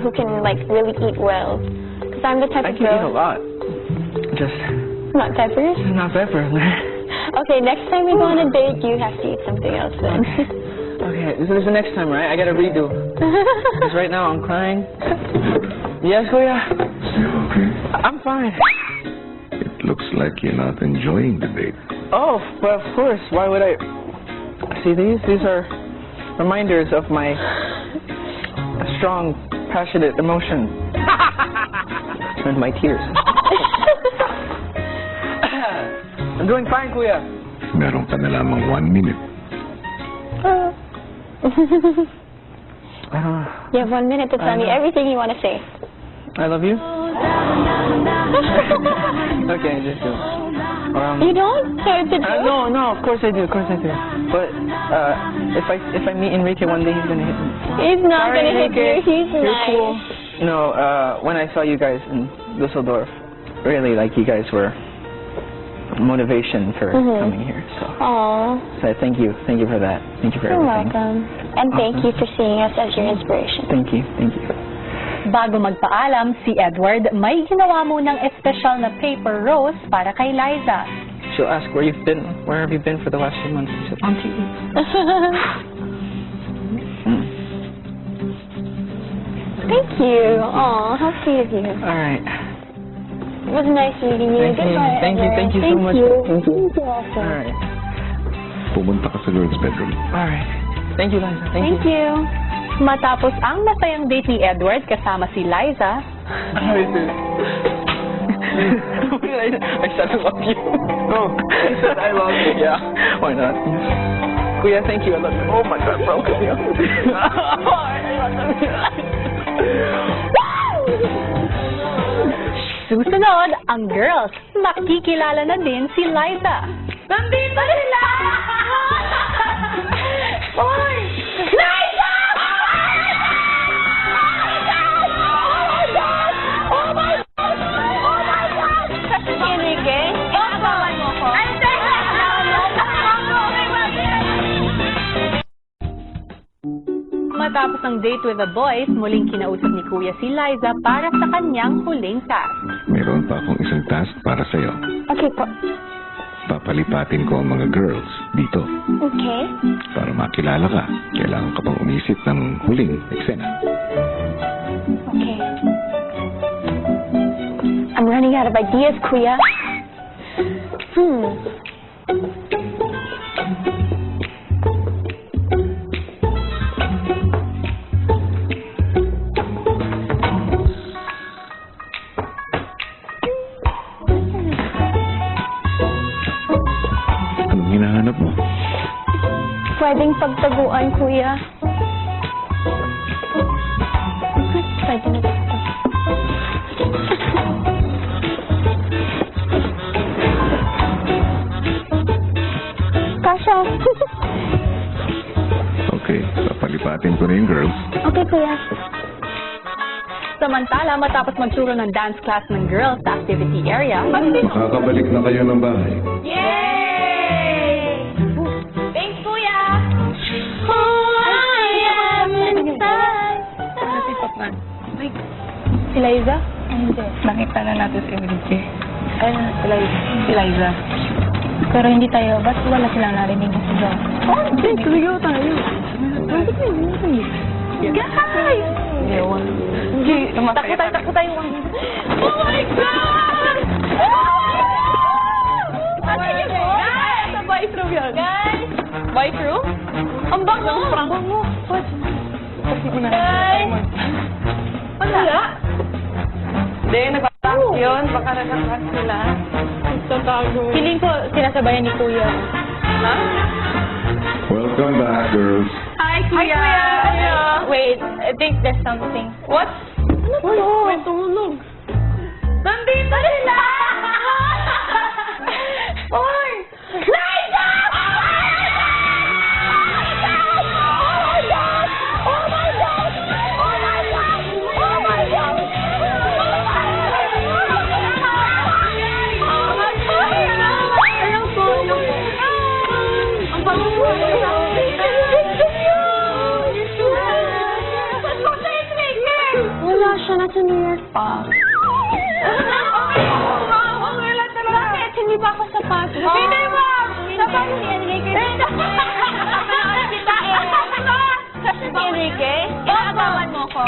who can like really eat well. Because I'm the type I of can girl. eat a lot. Just Not peppers. not pepper. Okay, next time we go on a date, you have to eat something else then. Okay, this is the next time, right? I gotta redo. Because right now I'm crying. Yes, Kuya. Still okay? I'm fine. It looks like you're not enjoying the date. Oh, well, of course. Why would I? See these? These are reminders of my strong, passionate emotion and my tears. I'm doing fine, Kuya. Meron ka na lamang 1 minute. You have 1 minute to tell me everything you want to say. I love you. Okay, just do. You don't? So it's a joke? No, of course I do, But if I meet Enrique one day, he's gonna hit me. He's not Sorry, going to hit you. Enrique. He's You're nice. cool. No, when I saw you guys in Dusseldorf, really, like, you guys were motivation for coming here. Aww. So thank you for that. Thank you for You're everything. welcome. And thank you for seeing us as your inspiration. Thank you. Bago magpaalam, si Edward may ginawa munang espesyal na paper rose para kay Liza. She'll ask where have you been for the last few months? She said, on TV. Thank you. Aw, how sweet of you. All right. It was nice meeting you. Goodbye, Thank you so much. Thank you. All right. Pumunta ka sa girls' bedroom. All right. Thank you, Liza. Thank you. Matapos ang masayang date ni Edward kasama si Liza, How is it? I said I love you. Oh, I said I love you. Yeah, why not? Kuya, thank you. I love you. Oh my God, bro. susunod ang girls. Makikilala na din si Liza. Nandito sila! Oy! Liza! Oh my God! Enrique? Inabawan mo ko? Matapos ang date with the boys, muling kinausap ni Kuya si Liza para sa kanyang huling task. Meron pa akong isang task para sa'yo. Okay po. Papalipatin ko ang mga girls dito. Okay. Para makilala ka, kailangan ka pang umisip ng huling eksena. Okay. I'm running out of ideas, Kuya. Anong hinahanap mo? Pwedeng pagtaguan, Kuya. Pwede na. Kasha. Okay, papalipatin ko na yung girls. Okay, Kuya. Samantala, matapos magturo ng dance class ng girls sa activity area, Makakabalik na kayo ng bahay. Yay! Thanks, Kuya! Oh, I am inside. si Liza? Hindi. Nakita na natin si Enrique. Si Liza. Pero hindi tayo, ba't wala silang narinig na siya? Oh, hindi. Tuligaw tayo. Guys! Takbo tayo. Oh my God! Guys! Sa boys room yan. Guys! Boys room? Ang bango! Ang bango! Guys! Wala? Hindi, nagpaprank yun. Baka nagpaprank sila. Feeling ko sinasabayan ni Kuya. Ha? Welcome back, girls. Hi, Kuya! Wait, I think there's something. What? Ano? May tumulog. Nandito sila! Oy! Liza! siya. Nasa New York pa. Bakit? Hindi ba ako sapatos? Hindi ba? Sapatos ni Enrique. Kita eh. Kasi ni Enrique, inaabawan mo ko.